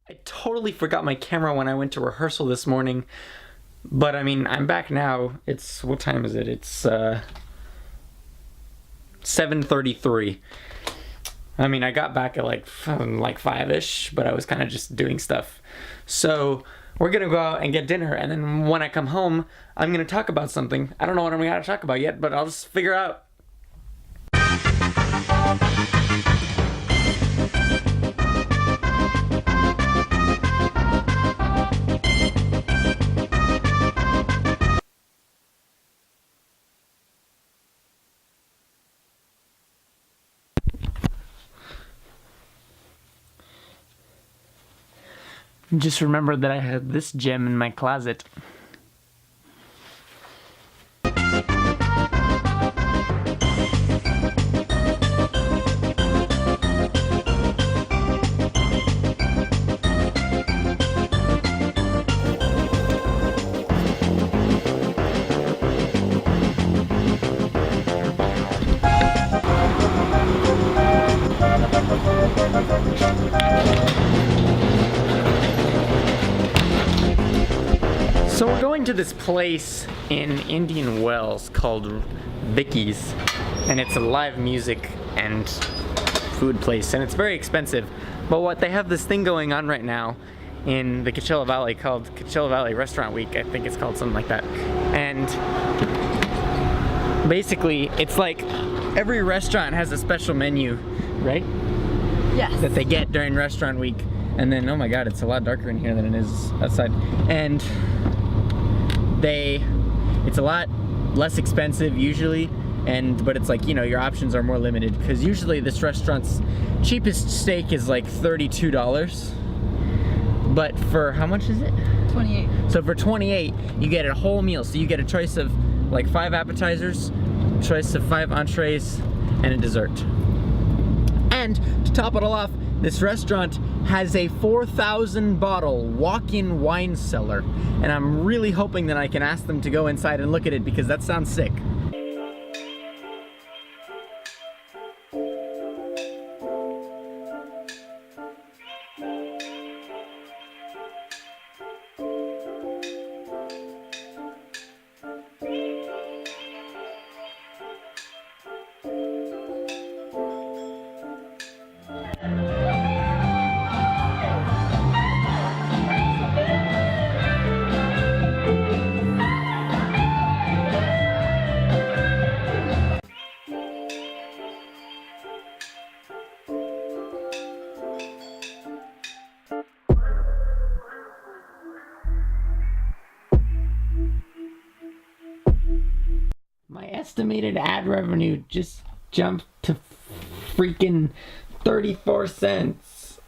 I totally forgot my camera when I went to rehearsal this morning, but I mean, I'm back now. It's, what time is it? It's 7:33. I mean, I got back at like 5-ish, but I was kind of just doing stuff. So we're gonna go out and get dinner, and then when I come home, I'm gonna talk about something. I don't know what I'm gonna talk about yet, but I'll just figure out. Just remembered that I had this gem in my closet. So we're going to this place in Indian Wells called Vicky's, and it's a live music and food place, and it's very expensive. But what they have this thing going on right now in the Coachella Valley called Coachella Valley Restaurant Week, I think it's called something like that. And basically, it's like every restaurant has a special menu, right? Yes. That they get during restaurant week. And then, oh my god, it's a lot darker in here than it is outside. And it's a lot less expensive usually, but it's like, you know, your options are more limited, because usually this restaurant's cheapest steak is like $32. But for, how much is it? 28. So for 28, you get a whole meal. So you get a choice of like 5 appetizers, choice of 5 entrees, and a dessert. And to top it all off, this restaurant has a 4,000 bottle walk-in wine cellar, and I'm really hoping that I can ask them to go inside and look at it, because that sounds sick. My estimated ad revenue just jumped to freaking 34 cents.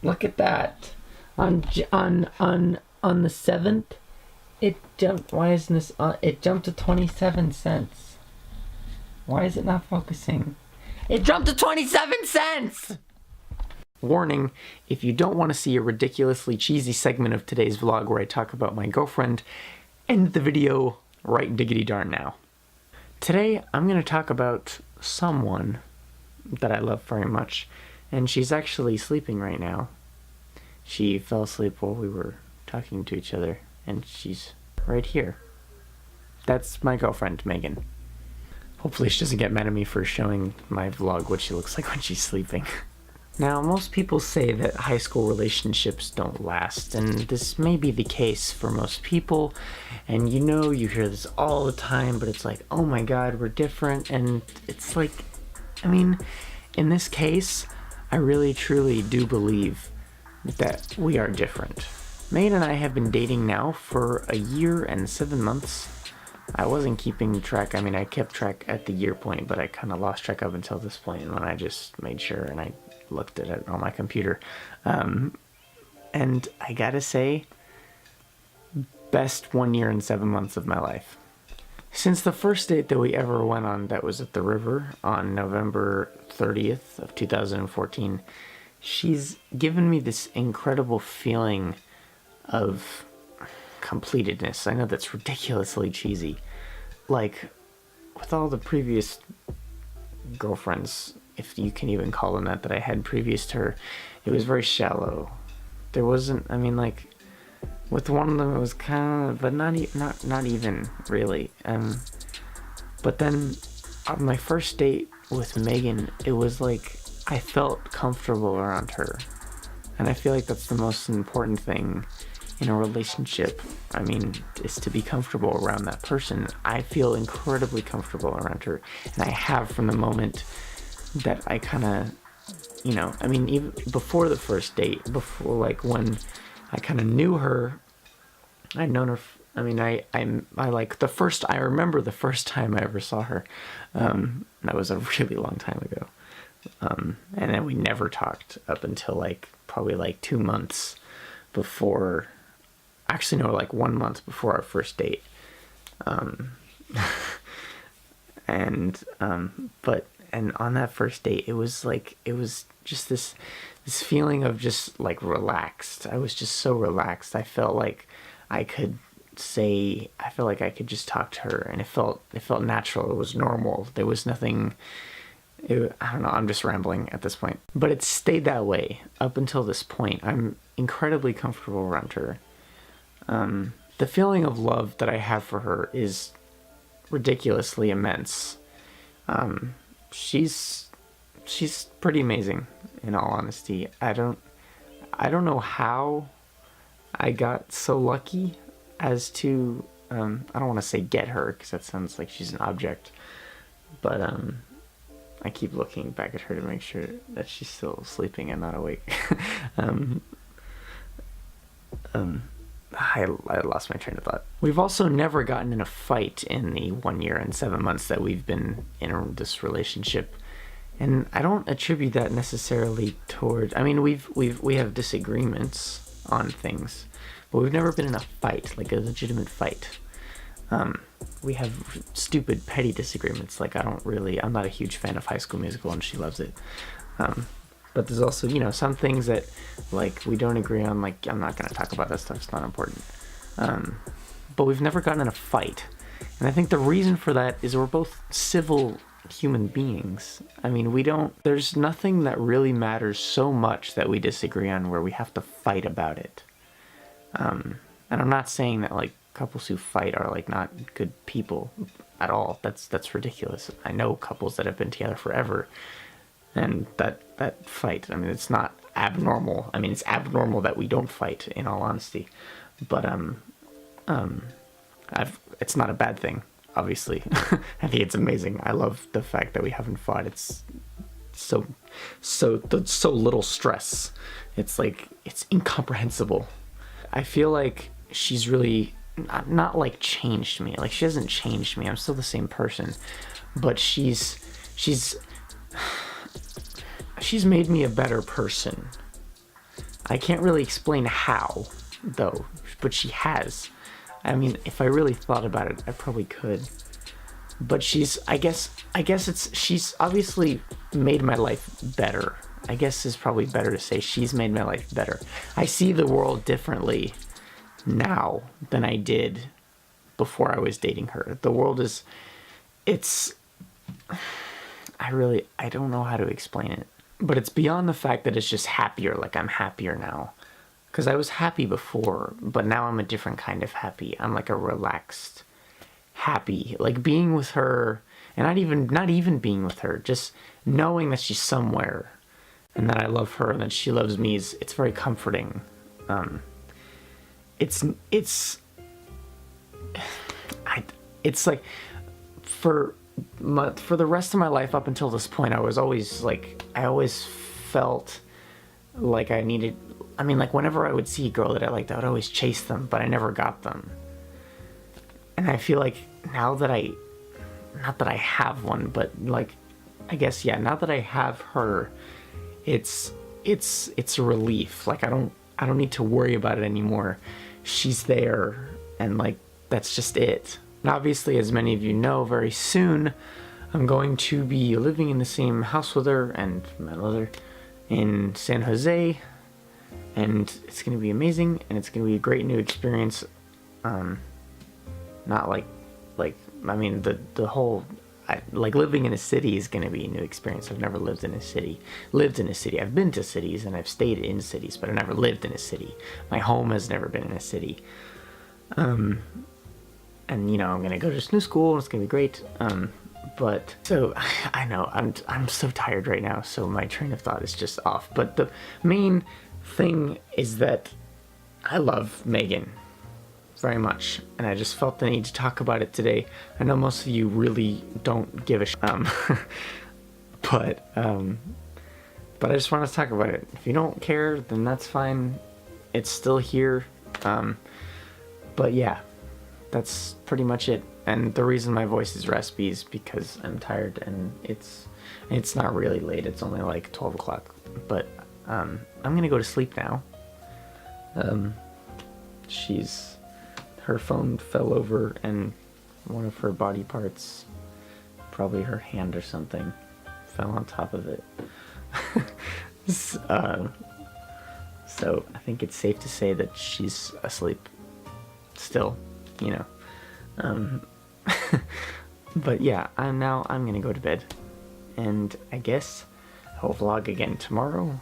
Look at that. On the 7th, it jumped. Why isn't this on? It jumped to 27 cents. Why is it not focusing? It jumped to 27 cents! Warning, if you don't want to see a ridiculously cheesy segment of today's vlog where I talk about my girlfriend, end the video right diggity darn now. Today, I'm going to talk about someone that I love very much, and she's actually sleeping right now. She fell asleep while we were talking to each other, and she's right here. That's my girlfriend, Megan. Hopefully she doesn't get mad at me for showing my vlog what she looks like when she's sleeping. Now, most people say that high school relationships don't last, and this may be the case for most people, and you know, you hear this all the time, but it's like, oh my god, we're different, and it's like, I mean, in this case, I really truly do believe that we are different. Megan and I have been dating now for 1 year and 7 months. I wasn't keeping track. I mean, I kept track at the year point, but I kind of lost track up until this point when I just made sure and I looked at it on my computer. And I gotta say, best 1 year and 7 months of my life. Since the first date that we ever went on, that was at the river on November 30th of 2014, she's given me this incredible feeling of completedness. I know that's ridiculously cheesy. Like, with all the previous girlfriends, if you can even call them that I had previous to her, it was very shallow. There wasn't, I mean, like, with one of them it was kind of, but not even really. But then on my first date with Megan, it was like I felt comfortable around her, and I feel like that's the most important thing in a relationship. I mean, is to be comfortable around that person. I feel incredibly comfortable around her, and I have from the moment that I kind of, you know, I mean, even before the first date, before, like, when I kind of knew her, I'd known her. I mean, I like I remember the first time I ever saw her. That was a really long time ago. And then we never talked up until like probably like 2 months before. Actually, no, like 1 month before our first date. But on that first date, it was just this feeling of just like relaxed. I was just so relaxed. I felt like I could just talk to her, and it felt natural. It was normal. There was nothing. I don't know. I'm just rambling at this point, but it stayed that way up until this point. I'm incredibly comfortable around her. The feeling of love that I have for her is ridiculously immense. She's pretty amazing, in all honesty. I don't know how I got so lucky as to, I don't want to say get her, because that sounds like she's an object, but I keep looking back at her to make sure that she's still sleeping and not awake. I lost my train of thought. We've also never gotten in a fight in the 1 year and 7 months that we've been in this relationship. And I don't attribute that necessarily toward, I mean, we have disagreements on things, but we've never been in a fight, like a legitimate fight. We have stupid, petty disagreements. Like, I'm not a huge fan of High School Musical, and she loves it. But there's also, you know, some things that, like, we don't agree on. Like, I'm not going to talk about that stuff. It's not important. But we've never gotten in a fight. And I think the reason for that is we're both civil human beings. I mean, there's nothing that really matters so much that we disagree on where we have to fight about it. And I'm not saying that, like, couples who fight are, like, not good people at all. That's ridiculous. I know couples that have been together forever, and that fight, I mean, it's not abnormal. I mean, it's abnormal that we don't fight, in all honesty. But it's not a bad thing, obviously. I think it's amazing. I love the fact that we haven't fought. It's so little stress. It's like, it's incomprehensible. I feel like she's really not like changed me. Like, she hasn't changed me. I'm still the same person, but she's made me a better person. I can't really explain how, though, but she has. I mean, if I really thought about it, I probably could. But she's obviously made my life better. I guess it's probably better to say she's made my life better. I see the world differently now than I did before I was dating her. The world is, I don't know how to explain it. But it's beyond the fact that it's just happier. Like, I'm happier now. Because I was happy before, but now I'm a different kind of happy. I'm like a relaxed, happy. Like, being with her, and not even being with her, just knowing that she's somewhere, and that I love her, and that she loves me, it's very comforting. It's like, for the rest of my life up until this point, I always felt like I needed, I mean, like, whenever I would see a girl that I liked, I would always chase them, but I never got them. And I feel like now that not that I have one, but, like, I guess, yeah, now that I have her, it's a relief. Like, I don't need to worry about it anymore. She's there, and, like, that's just it. And obviously, as many of you know, very soon I'm going to be living in the same house with her and my mother in San Jose, and it's going to be amazing, and it's going to be a great new experience. Not like I mean, the whole, like living in a city is going to be a new experience. I've never lived in a city. I've been to cities and I've stayed in cities, but I've never lived in a city. My home has never been in a city. And you know, I'm going to go to this new school and it's going to be great. But so I know I'm so tired right now, so my train of thought is just off. But the main thing is that I love Megan very much, and I just felt the need to talk about it today. I know most of you really don't give a but I just want to talk about it. If you don't care, then that's fine. It's still here. But yeah, that's pretty much it. And the reason my voice is raspy is because I'm tired, and it's not really late. It's only like 12 o'clock. But I'm gonna go to sleep now. Her phone fell over, and one of her body parts, probably her hand or something, fell on top of it. So I think it's safe to say that she's asleep still, you know. But yeah, I'm gonna go to bed, and I guess I'll vlog again tomorrow.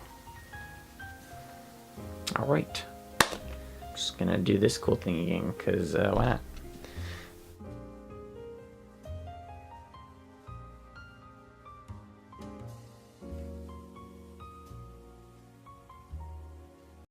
Alright, just gonna do this cool thing again, because why not?